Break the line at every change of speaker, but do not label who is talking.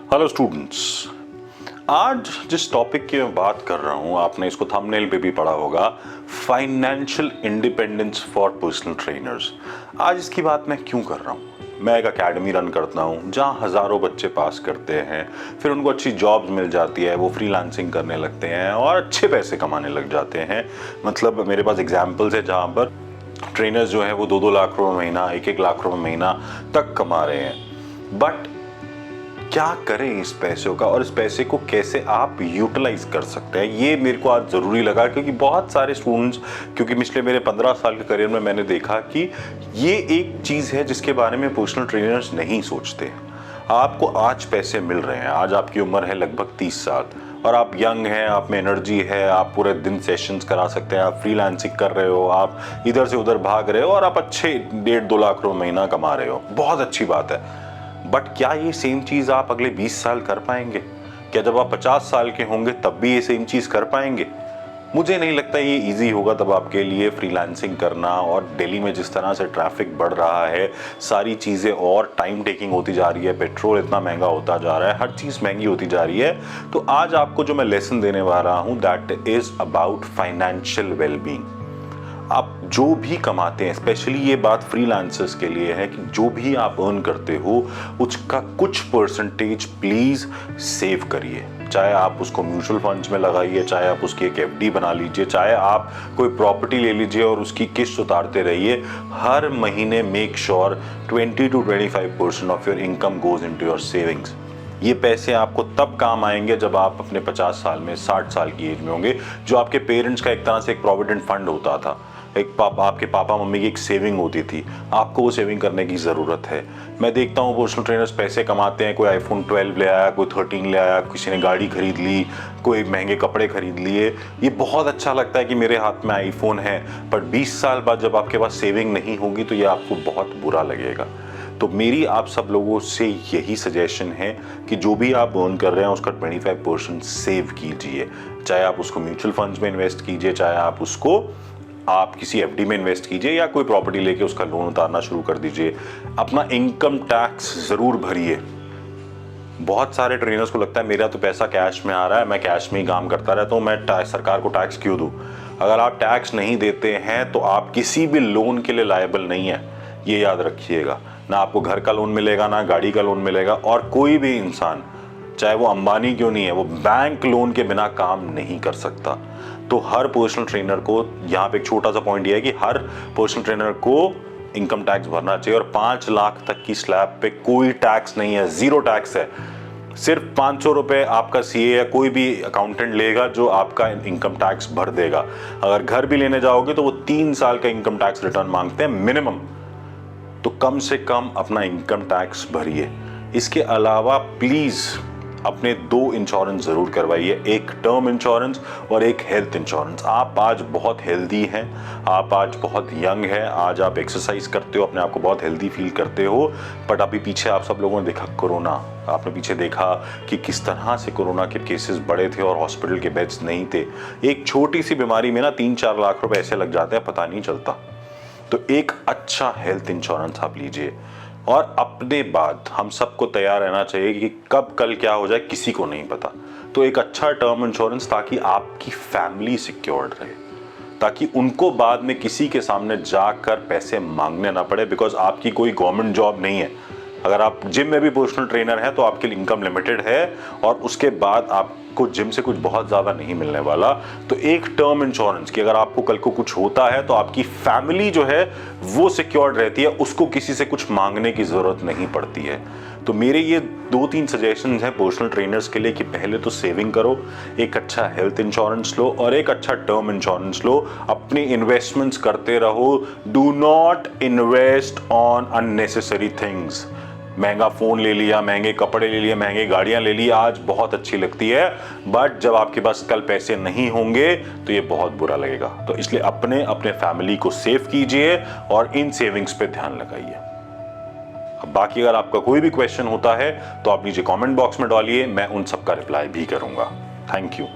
Hello students, आज जिस topic की मैं बात कर रहा हूँ, आपने इसको थंबनेल पे भी पढ़ा होगा, financial independence for personal trainers. आज इसकी बात मैं क्यों कर रहा हूँ? मैं एक एकेडमी रन करता हूँ जहाँ हज़ारों बच्चे पास करते हैं, फिर उनको अच्छी जॉब्स मिल जाती है, वो फ्रीलांसिंग करने लगते हैं और अच्छे पैसे कमाने लग जाते हैं। मतलब मेरे पास एग्जाम्पल्स है जहाँ पर ट्रेनर्स जो हैं वो 2-2 लाख रुपए महीना, 1-1 लाख रुपए महीना तक कमा रहे हैं। बट क्या करें इस पैसों का और इस पैसे को कैसे आप यूटिलाइज कर सकते हैं, ये मेरे को आज ज़रूरी लगा। क्योंकि बहुत सारे स्टूडेंट्स, क्योंकि पिछले मेरे 15 साल के करियर में मैंने देखा कि ये एक चीज़ है जिसके बारे में पर्सनल ट्रेनर्स नहीं सोचते। आपको आज पैसे मिल रहे हैं, आज आपकी उम्र है लगभग 30 साल और आप यंग हैं, आप में एनर्जी है, आप पूरे दिन सेशंस करा सकते हैं, आप फ्रीलांसिंग कर रहे हो, आप इधर से उधर भाग रहे हो और आप अच्छे 1.5-2 लाख रुपए महीना कमा रहे हो, बहुत अच्छी बात है। बट क्या ये सेम चीज़ आप अगले 20 साल कर पाएंगे? क्या जब आप 50 साल के होंगे तब भी ये सेम चीज़ कर पाएंगे? मुझे नहीं लगता ये इजी होगा तब आपके लिए फ्रीलांसिंग करना। और दिल्ली में जिस तरह से ट्रैफिक बढ़ रहा है, सारी चीज़ें और टाइम टेकिंग होती जा रही है, पेट्रोल इतना महंगा होता जा रहा है, हर चीज़ महंगी होती जा रही है। तो आज आपको जो मैं लेसन देने वाला हूँ, that is about financial wellbeing. आप जो भी कमाते हैं, स्पेशली ये बात फ्रीलांसर्स के लिए है, कि जो भी आप अर्न करते हो उसका कुछ परसेंटेज प्लीज़ सेव करिए। चाहे आप उसको म्यूचुअल फंड्स में लगाइए, चाहे आप उसकी एक एफडी बना लीजिए, चाहे आप कोई प्रॉपर्टी ले लीजिए और उसकी किस्त उतारते रहिए। हर महीने make sure 20 to 25% of your income goes into your savings. ये पैसे आपको तब काम आएंगे जब आप अपने 50 साल में, 60 साल की एज में होंगे। जो आपके पेरेंट्स का एक तरह से एक प्रोविडेंट फंड होता था, एक आपके पापा मम्मी की एक सेविंग होती थी, आपको वो सेविंग करने की ज़रूरत है। मैं देखता हूँ पर्सनल ट्रेनर्स पैसे कमाते हैं, कोई आईफोन 12 ले आया, कोई 13 ले आया, किसी ने गाड़ी खरीद ली, कोई महंगे कपड़े खरीद लिए। ये बहुत अच्छा लगता है कि मेरे हाथ में आईफोन है, पर 20 साल बाद जब आपके पास सेविंग नहीं होगी तो ये आपको बहुत बुरा लगेगा। तो मेरी आप सब लोगों से यही सजेशन है कि जो भी आप अर्न कर रहे हैं उसका 25% सेव कीजिए। चाहे आप उसको म्यूचुअल फंड्स में इन्वेस्ट कीजिए, चाहे आप उसको किसी एफडी में इन्वेस्ट कीजिए, या कोई प्रॉपर्टी लेके उसका लोन उतारना शुरू कर दीजिए। अपना इनकम टैक्स ज़रूर भरिए। बहुत सारे ट्रेनर्स को लगता है मेरा तो पैसा कैश में आ रहा है, मैं कैश में ही काम करता रहता हूँ, मैं सरकार को टैक्स क्यों दूँ? अगर आप टैक्स नहीं देते हैं तो आप किसी भी लोन के लिए लायबल नहीं है, ये याद रखिएगा। ना आपको घर का लोन मिलेगा, ना गाड़ी का लोन मिलेगा। और कोई भी इंसान, चाहे वो अंबानी क्यों नहीं है, वो बैंक लोन के बिना काम नहीं कर सकता। तो हर पर्सनल ट्रेनर को, यहाँ पे एक छोटा सा पॉइंट ये है कि हर पर्सनल ट्रेनर को इनकम टैक्स भरना चाहिए। और 5 लाख तक की स्लैब पे कोई टैक्स नहीं है, जीरो टैक्स है। सिर्फ 500 रुपये आपका सीए या कोई भी अकाउंटेंट लेगा जो आपका इनकम टैक्स भर देगा। अगर घर भी लेने जाओगे तो वो 3 साल का इनकम टैक्स रिटर्न मांगते हैं मिनिमम। तो कम से कम अपना इनकम टैक्स भरिए। इसके अलावा प्लीज़ अपने 2 इंश्योरेंस ज़रूर करवाइए, एक टर्म इंश्योरेंस और एक हेल्थ इंश्योरेंस। आप आज बहुत हेल्दी हैं, आप आज बहुत यंग हैं, आज आप एक्सरसाइज करते हो, अपने आप को बहुत हेल्दी फील करते हो। बट अभी पीछे आप सब लोगों ने देखा कोरोना, आपने पीछे देखा कि किस तरह से कोरोना के केसेस बढ़े थे और हॉस्पिटल के बेड्स नहीं थे। एक छोटी सी बीमारी में ना 3-4 लाख रुपए ऐसे लग जाते हैं, पता नहीं चलता। तो एक अच्छा हेल्थ इंश्योरेंस आप लीजिए। और अपने बाद हम सबको तैयार रहना चाहिए कि कब कल क्या हो जाए किसी को नहीं पता। तो एक अच्छा टर्म इंश्योरेंस, ताकि आपकी फैमिली सिक्योर्ड रहे, ताकि उनको बाद में किसी के सामने जाकर पैसे मांगने ना पड़े। बिकॉज आपकी कोई गवर्नमेंट जॉब नहीं है। अगर आप जिम में भी पर्सनल ट्रेनर हैं तो आपके लिए इनकम लिमिटेड है और उसके बाद आपको जिम से कुछ बहुत ज़्यादा नहीं मिलने वाला। तो एक टर्म इंश्योरेंस कि अगर आपको कल को कुछ होता है तो आपकी फैमिली जो है वो सिक्योर्ड रहती है, उसको किसी से कुछ मांगने की ज़रूरत नहीं पड़ती है। तो मेरे ये 2-3 सजेशंस हैं पर्सनल ट्रेनर्स के लिए कि पहले तो सेविंग करो, एक अच्छा हेल्थ इंश्योरेंस लो और एक अच्छा टर्म इंश्योरेंस लो। अपनी इन्वेस्टमेंट्स करते रहो। Do not invest on unnecessary things. महंगा फ़ोन ले लिया, महंगे कपड़े ले लिए, महंगी गाड़ियाँ ले ली, आज बहुत अच्छी लगती है, बट जब आपके पास कल पैसे नहीं होंगे तो ये बहुत बुरा लगेगा। तो इसलिए अपने फैमिली को सेव कीजिए और इन सेविंग्स पे ध्यान लगाइए। अब बाकी अगर आपका कोई भी क्वेश्चन होता है तो आप नीचे कमेंट बॉक्स में डालिए, मैं उन सबका रिप्लाई भी करूँगा। Thank you.